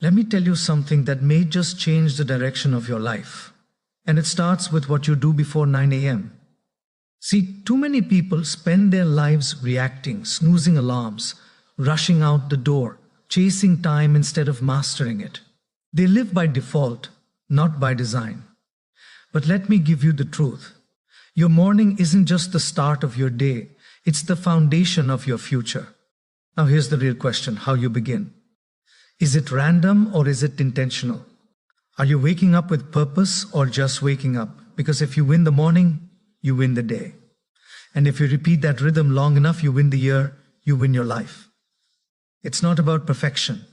Let me tell you something that may just change the direction of your life. And it starts with what you do before 9 a.m. See, too many people spend their lives reacting, snoozing alarms, rushing out the door, chasing time instead of mastering it. They live by default, not by design. But let me give you the truth. Your morning isn't just the start of your day, it's the foundation of your future. Now here's the real question: how you begin. Is it random or is it intentional? Are you waking up with purpose or just waking up? Because if you win the morning, you win the day. And if you repeat that rhythm long enough, you win the year, you win your life. It's not about perfection.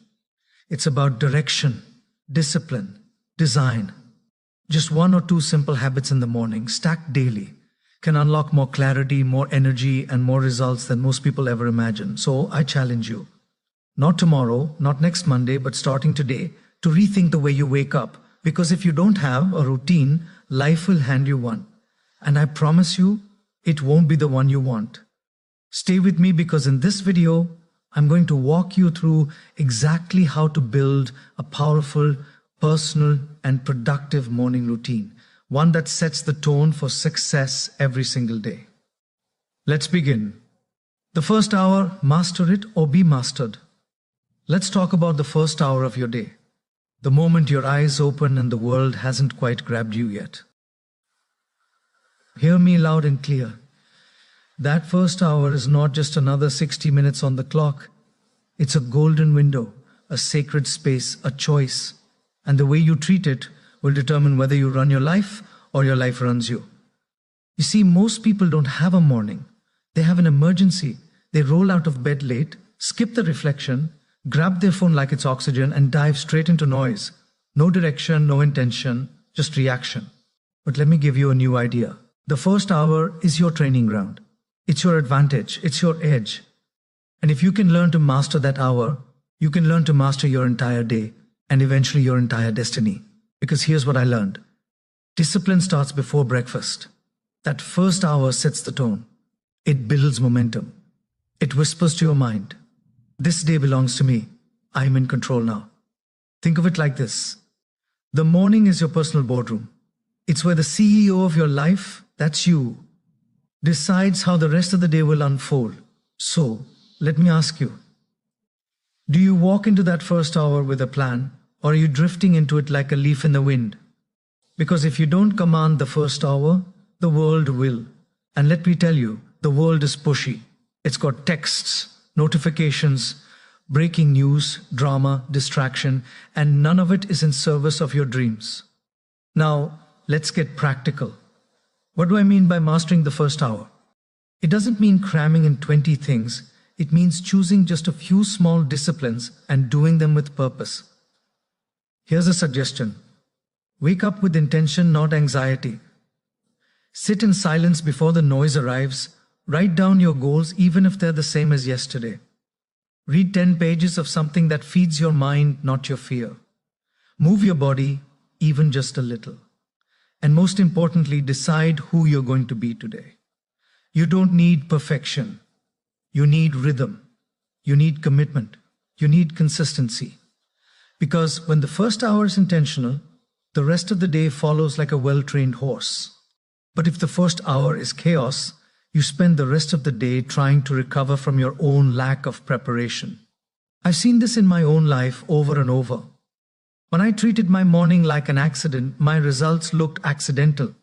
It's about direction, discipline, design. Just 1 or 2 simple habits in the morning, stacked daily, can unlock more clarity, more energy, and more results than most people ever imagine. So I challenge you, not tomorrow, not next Monday, but starting today, to rethink the way you wake up. Because if you don't have a routine, life will hand you one. And I promise you, it won't be the one you want. Stay with me, because in this video, I'm going to walk you through exactly how to build a powerful, personal, and productive morning routine. One that sets the tone for success every single day. Let's begin. The first hour, master it or be mastered. Let's talk about the first hour of your day. The moment your eyes open and the world hasn't quite grabbed you yet. Hear me loud and clear. That first hour is not just another 60 minutes on the clock. It's a golden window, a sacred space, a choice. And the way you treat it will determine whether you run your life or your life runs you. You see, most people don't have a morning. They have an emergency. They roll out of bed late, skip the reflection, grab their phone like it's oxygen, and dive straight into noise. No direction, no intention, just reaction. But let me give you a new idea. The first hour is your training ground. It's your advantage. It's your edge. And if you can learn to master that hour, you can learn to master your entire day and eventually your entire destiny. Because here's what I learned. Discipline starts before breakfast. That first hour sets the tone. It builds momentum. It whispers to your mind, this day belongs to me. I'm in control now. Think of it like this. The morning is your personal boardroom. It's where the CEO of your life, that's you, decides how the rest of the day will unfold. So, let me ask you, do you walk into that first hour with a plan, or are you drifting into it like a leaf in the wind? Because if you don't command the first hour, the world will. And let me tell you, the world is pushy. It's got texts, notifications, breaking news, drama, distraction, and none of it is in service of your dreams. Now, let's get practical. What do I mean by mastering the first hour? It doesn't mean cramming in 20 things. It means choosing just a few small disciplines and doing them with purpose. Here's a suggestion. Wake up with intention, not anxiety. Sit in silence before the noise arrives. Write down your goals even if they're the same as yesterday. Read 10 pages of something that feeds your mind, not your fear. Move your body, even just a little. And most importantly, decide who you're going to be today. You don't need perfection. You need rhythm. You need commitment. You need consistency. Because when the first hour is intentional, the rest of the day follows like a well-trained horse. But if the first hour is chaos, you spend the rest of the day trying to recover from your own lack of preparation. I've seen this in my own life over and over. When I treated my morning like an accident, my results looked accidental.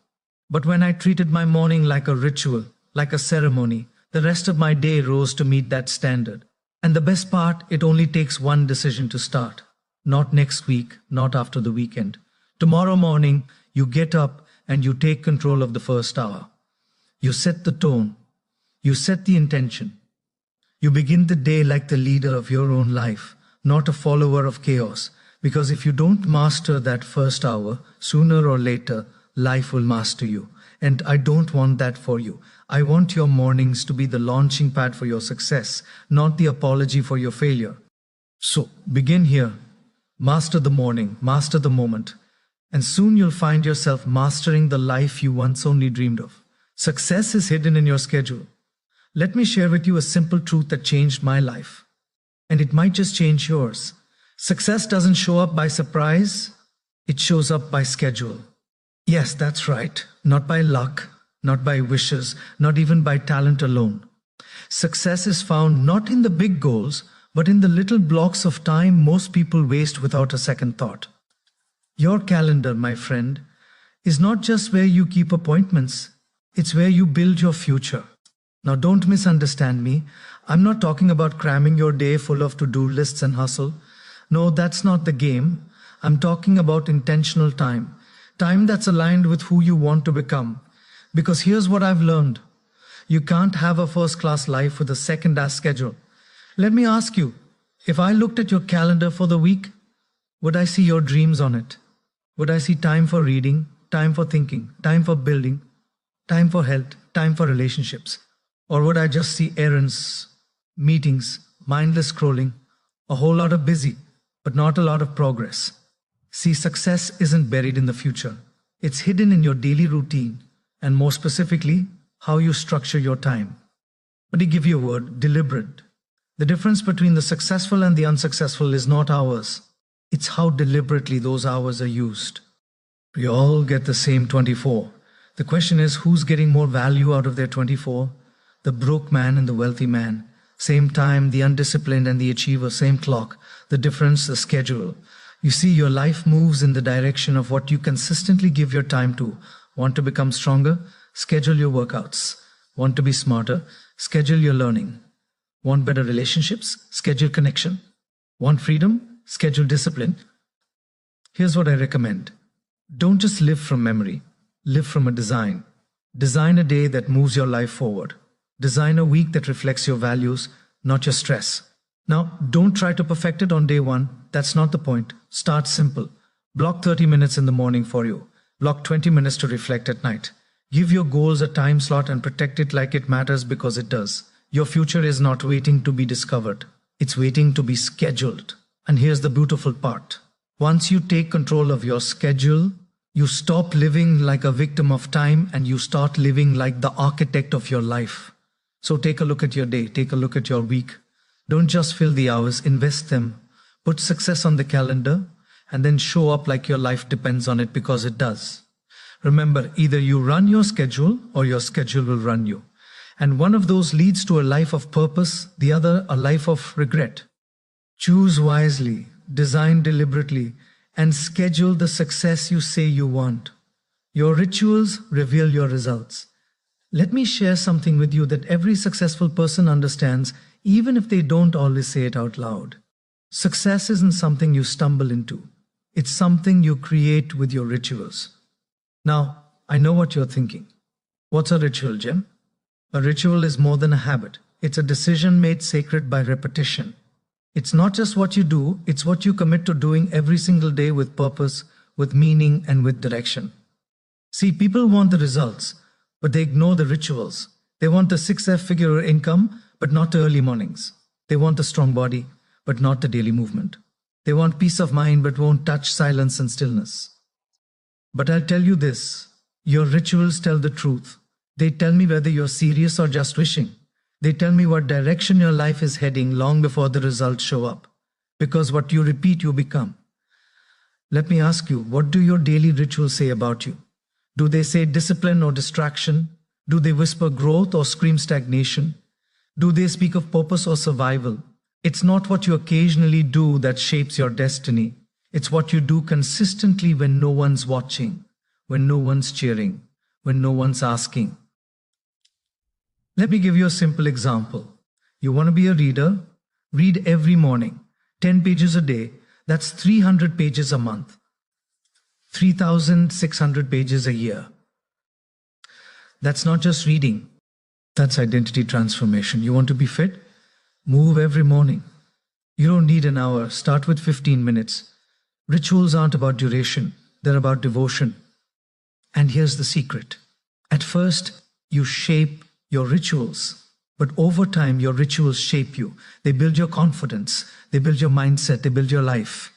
But when I treated my morning like a ritual, like a ceremony, the rest of my day rose to meet that standard. And the best part, it only takes one decision to start. Not next week, not after the weekend. Tomorrow morning, you get up and you take control of the first hour. You set the tone. You set the intention. You begin the day like the leader of your own life, not a follower of chaos. Because if you don't master that first hour, sooner or later, life will master you. And I don't want that for you. I want your mornings to be the launching pad for your success, not the apology for your failure. So, begin here. Master the morning, master the moment. And soon you'll find yourself mastering the life you once only dreamed of. Success is hidden in your schedule. Let me share with you a simple truth that changed my life. And it might just change yours. Success doesn't show up by surprise, it shows up by schedule. Yes, that's right. Not by luck, not by wishes, not even by talent alone. Success is found not in the big goals, but in the little blocks of time most people waste without a second thought. Your calendar, my friend, is not just where you keep appointments, it's where you build your future. Now, don't misunderstand me. I'm not talking about cramming your day full of to-do lists and hustle. No, that's not the game. I'm talking about intentional time. Time that's aligned with who you want to become. Because here's what I've learned. You can't have a first-class life with a second-class schedule. Let me ask you, if I looked at your calendar for the week, would I see your dreams on it? Would I see time for reading, time for thinking, time for building, time for health, time for relationships? Or would I just see errands, meetings, mindless scrolling, a whole lot of busy, but not a lot of progress? See, success isn't buried in the future. It's hidden in your daily routine, and more specifically, how you structure your time. Let me give you a word, deliberate. The difference between the successful and the unsuccessful is not hours. It's how deliberately those hours are used. We all get the same 24. The question is, who's getting more value out of their 24? The broke man and the wealthy man. Same time, the undisciplined and the achiever, same clock. The difference, the schedule. You see, your life moves in the direction of what you consistently give your time to. Want to become stronger? Schedule your workouts. Want to be smarter? Schedule your learning. Want better relationships? Schedule connection. Want freedom? Schedule discipline. Here's what I recommend. Don't just live from memory. Live from a design. Design a day that moves your life forward. Design a week that reflects your values, not your stress. Now, don't try to perfect it on day one. That's not the point. Start simple. Block 30 minutes in the morning for you. Block 20 minutes to reflect at night. Give your goals a time slot and protect it like it matters, because it does. Your future is not waiting to be discovered. It's waiting to be scheduled. And here's the beautiful part. Once you take control of your schedule, you stop living like a victim of time and you start living like the architect of your life. So take a look at your day, take a look at your week. Don't just fill the hours, invest them. Put success on the calendar and then show up like your life depends on it, because it does. Remember, either you run your schedule or your schedule will run you. And one of those leads to a life of purpose, the other a life of regret. Choose wisely, design deliberately, and schedule the success you say you want. Your rituals reveal your results. Let me share something with you that every successful person understands, even if they don't always say it out loud. Success isn't something you stumble into. It's something you create with your rituals. Now, I know what you're thinking. What's a ritual, Jim? A ritual is more than a habit. It's a decision made sacred by repetition. It's not just what you do, it's what you commit to doing every single day with purpose, with meaning, and with direction. See, people want the results, but they ignore the rituals. They want the 6-figure income, but not the early mornings. They want a strong body, but not the daily movement. They want peace of mind, but won't touch silence and stillness. But I'll tell you this, your rituals tell the truth. They tell me whether you're serious or just wishing. They tell me what direction your life is heading long before the results show up. Because what you repeat, you become. Let me ask you, what do your daily rituals say about you? Do they say discipline or distraction? Do they whisper growth or scream stagnation? Do they speak of purpose or survival? It's not what you occasionally do that shapes your destiny. It's what you do consistently when no one's watching, when no one's cheering, when no one's asking. Let me give you a simple example. You want to be a reader? Read every morning, 10 pages a day. That's 300 pages a month, 3,600 pages a year. That's not just reading. That's identity transformation. You want to be fit? Move every morning. You don't need an hour. Start with 15 minutes. Rituals aren't about duration. They're about devotion. And here's the secret. At first, you shape your rituals. But over time, your rituals shape you. They build your confidence. They build your mindset. They build your life.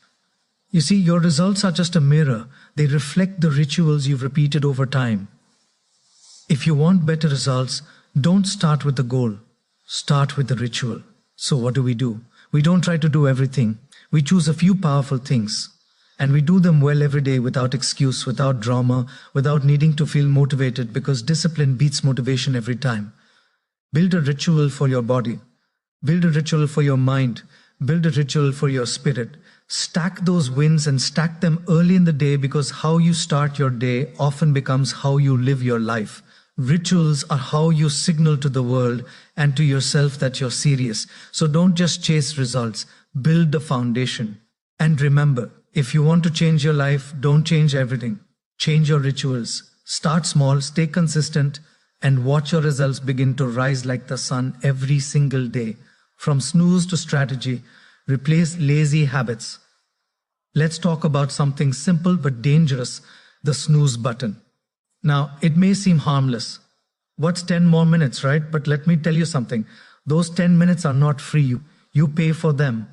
You see, your results are just a mirror. They reflect the rituals you've repeated over time. If you want better results, don't start with the goal. Start with the ritual. So what do? We don't try to do everything. We choose a few powerful things, and we do them well every day without excuse, without drama, without needing to feel motivated, because discipline beats motivation every time. Build a ritual for your body. Build a ritual for your mind. Build a ritual for your spirit. Stack those wins and stack them early in the day, because how you start your day often becomes how you live your life. Rituals are how you signal to the world and to yourself that you're serious. So don't just chase results, build the foundation. And remember, if you want to change your life, don't change everything. Change your rituals. Start small, stay consistent, and watch your results begin to rise like the sun every single day. From snooze to strategy, replace lazy habits. Let's talk about something simple but dangerous, the snooze button. Now, it may seem harmless. What's 10 more minutes, right? But let me tell you something. Those 10 minutes are not free. You pay for them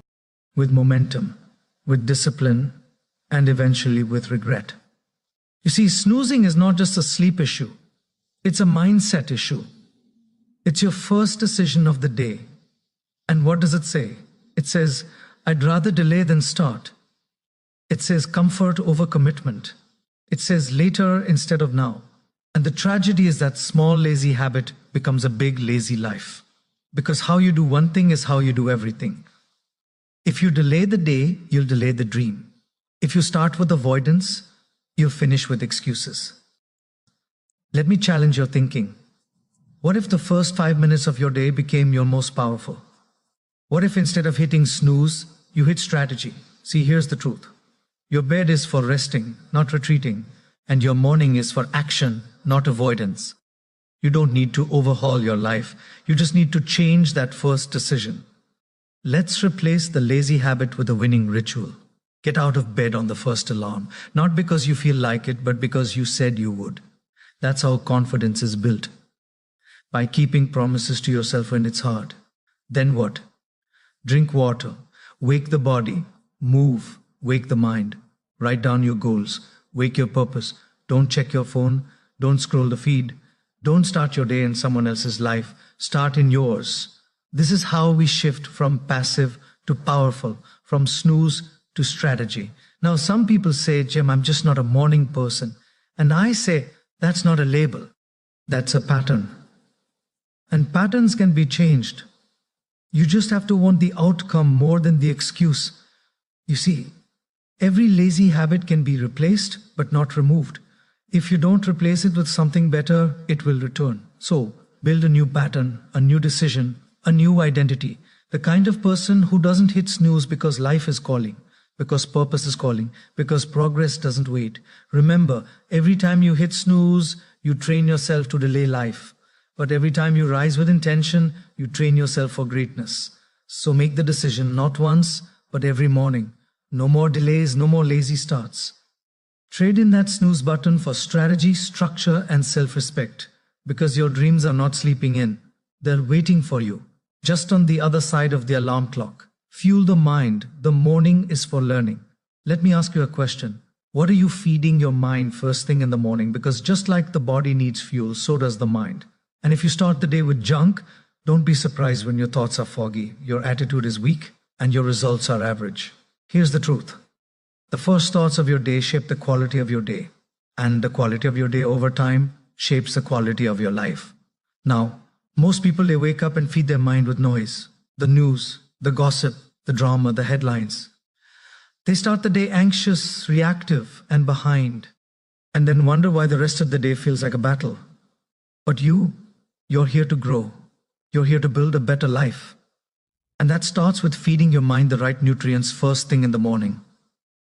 with momentum, with discipline, and eventually with regret. You see, snoozing is not just a sleep issue. It's a mindset issue. It's your first decision of the day. And what does it say? It says, I'd rather delay than start. It says comfort over commitment. It says later instead of now. And the tragedy is that small lazy habit becomes a big lazy life. Because how you do one thing is how you do everything. If you delay the day, you'll delay the dream. If you start with avoidance, you'll finish with excuses. Let me challenge your thinking. What if the first 5 minutes of your day became your most powerful? What if instead of hitting snooze, you hit strategy? See, here's the truth. Your bed is for resting, not retreating, and your morning is for action, not avoidance. You don't need to overhaul your life. You just need to change that first decision. Let's replace the lazy habit with a winning ritual. Get out of bed on the first alarm, not because you feel like it, but because you said you would. That's how confidence is built. By keeping promises to yourself when it's hard. Then what? Drink water, wake the body, move, wake the mind. Write down your goals, wake your purpose. Don't check your phone, don't scroll the feed. Don't start your day in someone else's life, start in yours. This is how we shift from passive to powerful, from snooze to strategy. Now, some people say, Jim, I'm just not a morning person. And I say, that's not a label, that's a pattern. And patterns can be changed. You just have to want the outcome more than the excuse. You see, every lazy habit can be replaced, but not removed. If you don't replace it with something better, it will return. So, build a new pattern, a new decision, a new identity. The kind of person who doesn't hit snooze because life is calling, because purpose is calling, because progress doesn't wait. Remember, every time you hit snooze, you train yourself to delay life. But every time you rise with intention, you train yourself for greatness. So make the decision not once, but every morning. No more delays, no more lazy starts. Trade in that snooze button for strategy, structure, and self-respect. Because your dreams are not sleeping in. They're waiting for you, just on the other side of the alarm clock. Fuel the mind. The morning is for learning. Let me ask you a question. What are you feeding your mind first thing in the morning? Because just like the body needs fuel, so does the mind. And if you start the day with junk, don't be surprised when your thoughts are foggy, your attitude is weak, and your results are average. Here's the truth. The first thoughts of your day shape the quality of your day, and the quality of your day over time shapes the quality of your life. Now, most people, they wake up and feed their mind with noise, the news, the gossip, the drama, the headlines. They start the day anxious, reactive, and behind, and then wonder why the rest of the day feels like a battle. But you're here to grow. You're here to build a better life. And that starts with feeding your mind the right nutrients first thing in the morning.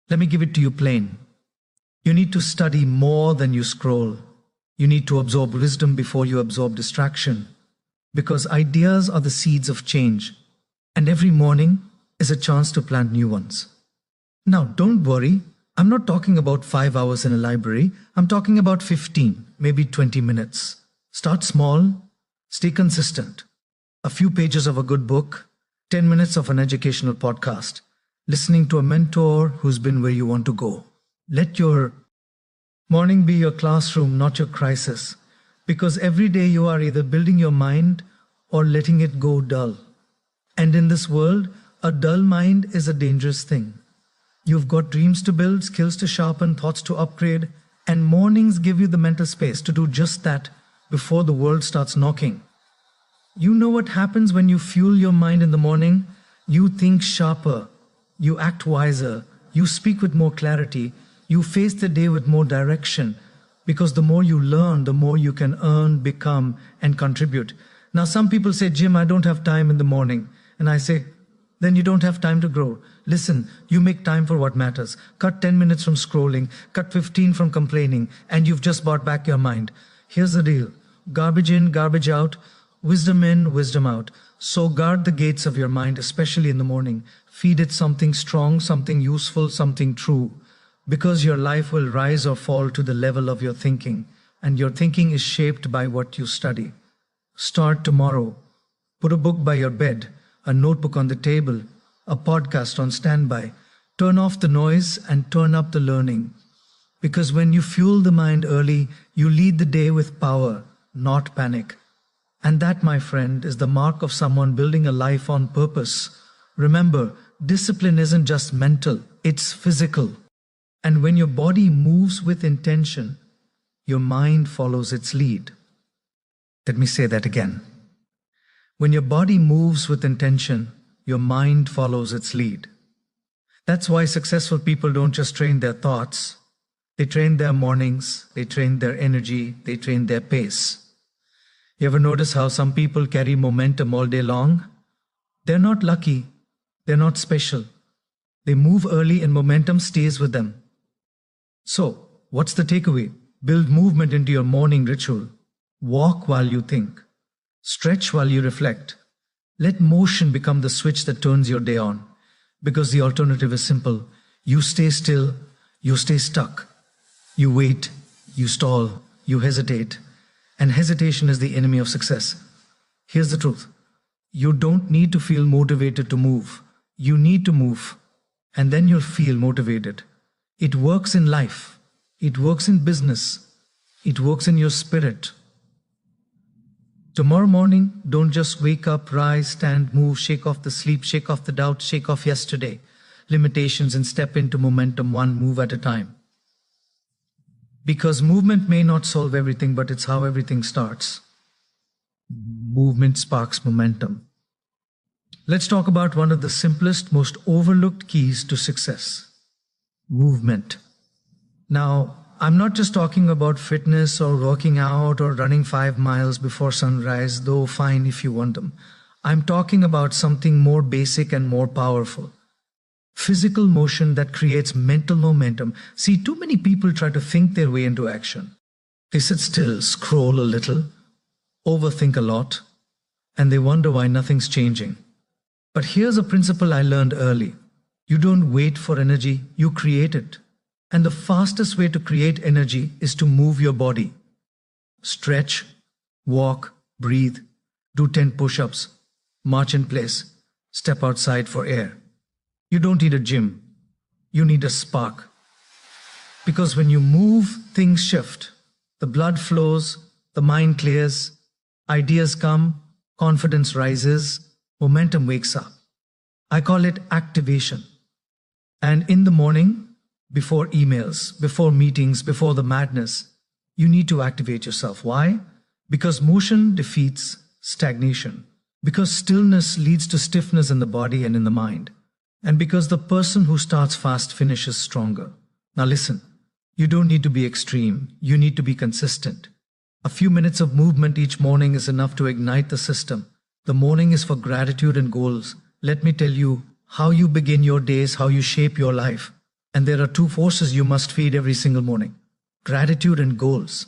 Let me give it to you plain. You need to study more than you scroll. You need to absorb wisdom before you absorb distraction. Because ideas are the seeds of change. And every morning is a chance to plant new ones. Now, don't worry. I'm not talking about 5 hours in a library. I'm talking about 15, maybe 20 minutes. Start small, stay consistent. A few pages of a good book, 10 minutes of an educational podcast, listening to a mentor who's been where you want to go. Let your morning be your classroom, not your crisis. Because every day you are either building your mind or letting it go dull. And in this world, A dull mind is a dangerous thing. You've got dreams to build, skills to sharpen, thoughts to upgrade, and mornings give you the mental space to do just that before the world starts knocking. You know what happens when you fuel your mind in the morning? You think sharper, you act wiser, you speak with more clarity, you face the day with more direction, because the more you learn, the more you can earn, become, and contribute. Now, some people say, Jim, I don't have time in the morning. And I say, then you don't have time to grow. Listen, you make time for what matters. Cut 10 minutes from scrolling, cut 15 from complaining, and you've just bought back your mind. Here's the deal. Garbage in, garbage out, wisdom in, wisdom out. So guard the gates of your mind, especially in the morning. Feed it something strong, something useful, something true. Because your life will rise or fall to the level of your thinking, and your thinking is shaped by what you study. Start tomorrow. Put a book by your bed, a notebook on the table, a podcast on standby. Turn off the noise and turn up the learning. Because when you fuel the mind early, you lead the day with power, not panic. And that, my friend, is the mark of someone building a life on purpose. Remember, discipline isn't just mental, it's physical. And when your body moves with intention, your mind follows its lead. Let me say that again. When your body moves with intention, your mind follows its lead. That's why successful people don't just train their thoughts. They train their mornings, they train their energy, they train their pace. You ever notice how some people carry momentum all day long? They're not lucky, they're not special. They move early and momentum stays with them. So, what's the takeaway? Build movement into your morning ritual. Walk while you think. Stretch while you reflect. Let motion become the switch that turns your day on. Because the alternative is simple. You stay still, you stay stuck. You wait, you stall, you hesitate. And hesitation is the enemy of success. Here's the truth. You don't need to feel motivated to move. You need to move. And then you'll feel motivated. It works in life. It works in business. It works in your spirit. Tomorrow morning, don't just wake up, rise, stand, move, shake off the sleep, shake off the doubt, shake off yesterday, limitations, and step into momentum one move at a time. Because movement may not solve everything, but it's how everything starts. Movement sparks momentum. Let's talk about one of the simplest, most overlooked keys to success. Movement. Now, I'm not just talking about fitness or working out or running 5 miles before sunrise, though fine if you want them. I'm talking about something more basic and more powerful. Physical motion that creates mental momentum. See, too many people try to think their way into action. They sit still, scroll a little, overthink a lot, and they wonder why nothing's changing. But here's a principle I learned early. You don't wait for energy, you create it. And the fastest way to create energy is to move your body. Stretch, walk, breathe, do 10 push-ups, march in place, step outside for air. You don't need a gym, you need a spark. Because when you move, things shift. The blood flows, the mind clears, ideas come, confidence rises, momentum wakes up. I call it activation. And in the morning, before emails, before meetings, before the madness, you need to activate yourself. Why? Because motion defeats stagnation. Because stillness leads to stiffness in the body and in the mind. And because the person who starts fast finishes stronger. Now listen, you don't need to be extreme. You need to be consistent. A few minutes of movement each morning is enough to ignite the system. The morning is for gratitude and goals. Let me tell you how you begin your days, how you shape your life. And there are 2 forces you must feed every single morning. Gratitude and goals.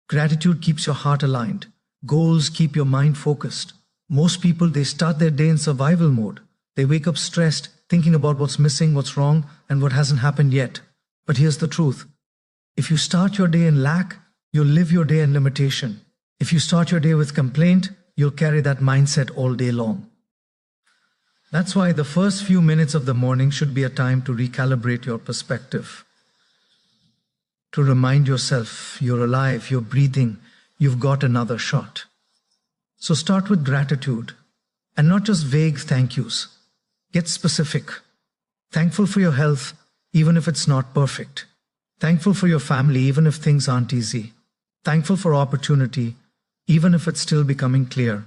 Gratitude keeps your heart aligned. Goals keep your mind focused. Most people, they start their day in survival mode. They wake up stressed, thinking about what's missing, what's wrong, and what hasn't happened yet. But here's the truth. If you start your day in lack, you'll live your day in limitation. If you start your day with complaint, you'll carry that mindset all day long. That's why the first few minutes of the morning should be a time to recalibrate your perspective. To remind yourself you're alive, you're breathing, you've got another shot. So start with gratitude, and not just vague thank yous. Get specific. Thankful for your health, even if it's not perfect. Thankful for your family, even if things aren't easy. Thankful for opportunity, even if it's still becoming clear.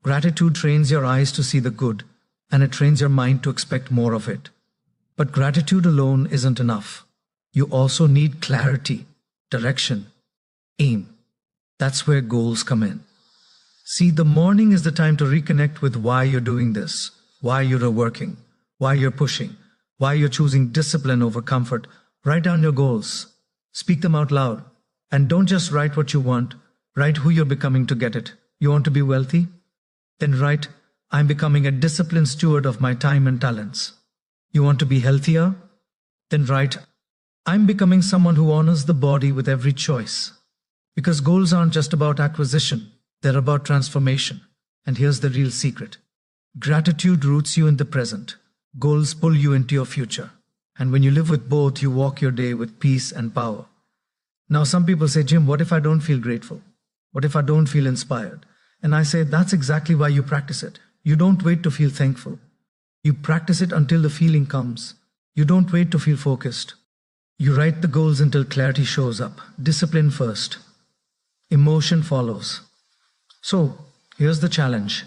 Gratitude trains your eyes to see the good, and it trains your mind to expect more of it. But gratitude alone isn't enough. You also need clarity, direction, aim. That's where goals come in. See, the morning is the time to reconnect with why you're doing this, why you're working, why you're pushing, why you're choosing discipline over comfort. Write down your goals. Speak them out loud. And don't just write what you want, write who you're becoming to get it. You want to be wealthy? Then write, I'm becoming a disciplined steward of my time and talents. You want to be healthier? Then write, I'm becoming someone who honors the body with every choice. Because goals aren't just about acquisition, they're about transformation. And here's the real secret. Gratitude roots you in the present. Goals pull you into your future. And when you live with both, you walk your day with peace and power. Now, some people say, Jim, what if I don't feel grateful? What if I don't feel inspired? And I say, that's exactly why you practice it. You don't wait to feel thankful. You practice it until the feeling comes. You don't wait to feel focused. You write the goals until clarity shows up. Discipline first. Emotion follows. So, here's the challenge.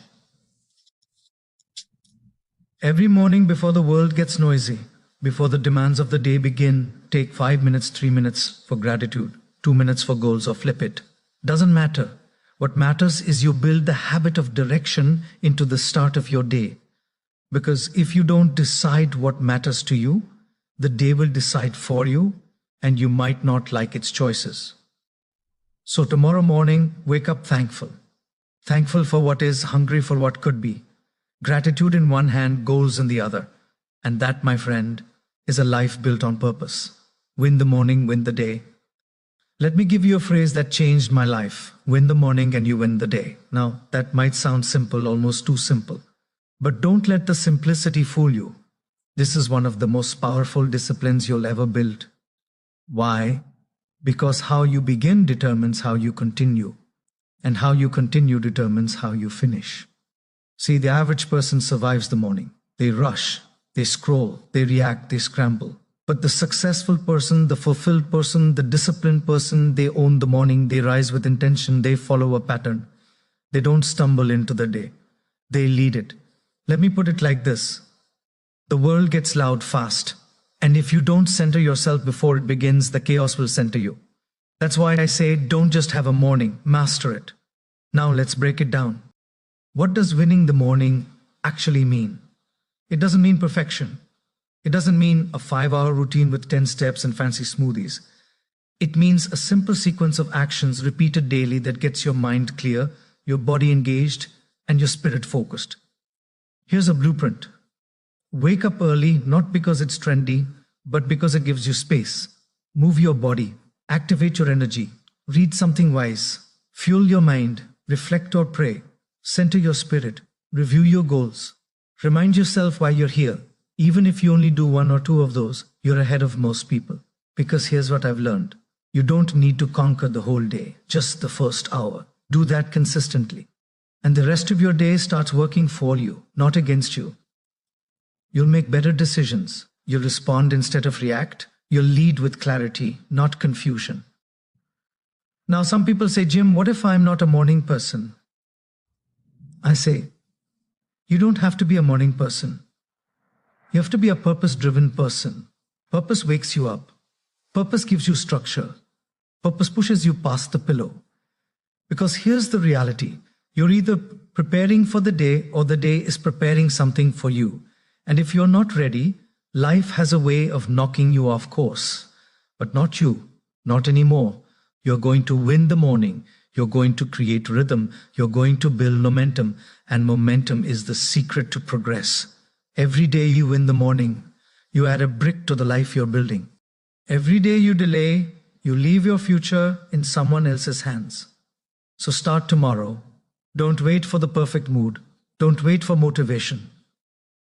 Every morning before the world gets noisy, before the demands of the day begin, take 5 minutes, 3 minutes for gratitude, 2 minutes for goals, or flip it. Doesn't matter. What matters is you build the habit of direction into the start of your day. Because if you don't decide what matters to you, the day will decide for you, and you might not like its choices. So tomorrow morning, wake up thankful. Thankful for what is, hungry for what could be. Gratitude in one hand, goals in the other. And that, my friend, is a life built on purpose. Win the morning, win the day. Let me give you a phrase that changed my life. Win the morning and you win the day. Now, that might sound simple, almost too simple. But don't let the simplicity fool you. This is one of the most powerful disciplines you'll ever build. Why? Because how you begin determines how you continue. And how you continue determines how you finish. See, the average person survives the morning. They rush. They scroll, they react, they scramble. But the successful person, the fulfilled person, the disciplined person, they own the morning, they rise with intention, they follow a pattern. They don't stumble into the day. They lead it. Let me put it like this. The world gets loud fast. And if you don't center yourself before it begins, the chaos will center you. That's why I say don't just have a morning, master it. Now let's break it down. What does winning the morning actually mean? It doesn't mean perfection. It doesn't mean a 5-hour routine with 10 steps and fancy smoothies. It means a simple sequence of actions repeated daily that gets your mind clear, your body engaged, and your spirit focused. Here's a blueprint. Wake up early, not because it's trendy, but because it gives you space. Move your body, activate your energy, read something wise, fuel your mind, reflect or pray, center your spirit, review your goals. Remind yourself why you're here. Even if you only do 1 or 2 of those, you're ahead of most people. Because here's what I've learned. You don't need to conquer the whole day, just the first hour. Do that consistently. And the rest of your day starts working for you, not against you. You'll make better decisions. You'll respond instead of react. You'll lead with clarity, not confusion. Now, some people say, Jim, what if I'm not a morning person? I say, you don't have to be a morning person. You have to be a purpose-driven person. Purpose wakes you up. Purpose gives you structure. Purpose pushes you past the pillow. Because here's the reality. You're either preparing for the day or the day is preparing something for you. And if you're not ready, life has a way of knocking you off course. But not you. Not anymore. You're going to win the morning. You're going to create rhythm. You're going to build momentum. And momentum is the secret to progress. Every day you win the morning, you add a brick to the life you're building. Every day you delay, you leave your future in someone else's hands. So start tomorrow. Don't wait for the perfect mood. Don't wait for motivation.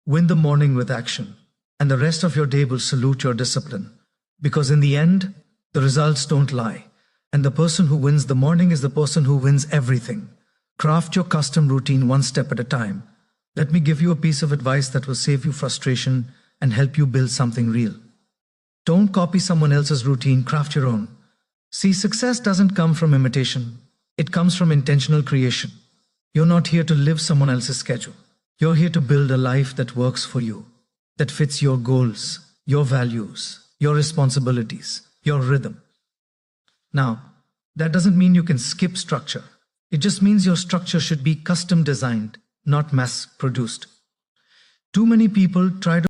Win the morning with action. And the rest of your day will salute your discipline. Because in the end, the results don't lie. And the person who wins the morning is the person who wins everything. Craft your custom routine one step at a time. Let me give you a piece of advice that will save you frustration and help you build something real. Don't copy someone else's routine, craft your own. See, success doesn't come from imitation, it comes from intentional creation. You're not here to live someone else's schedule. You're here to build a life that works for you, that fits your goals, your values, your responsibilities, your rhythm. Now, that doesn't mean you can skip structure. It just means your structure should be custom designed, not mass produced. Too many people try to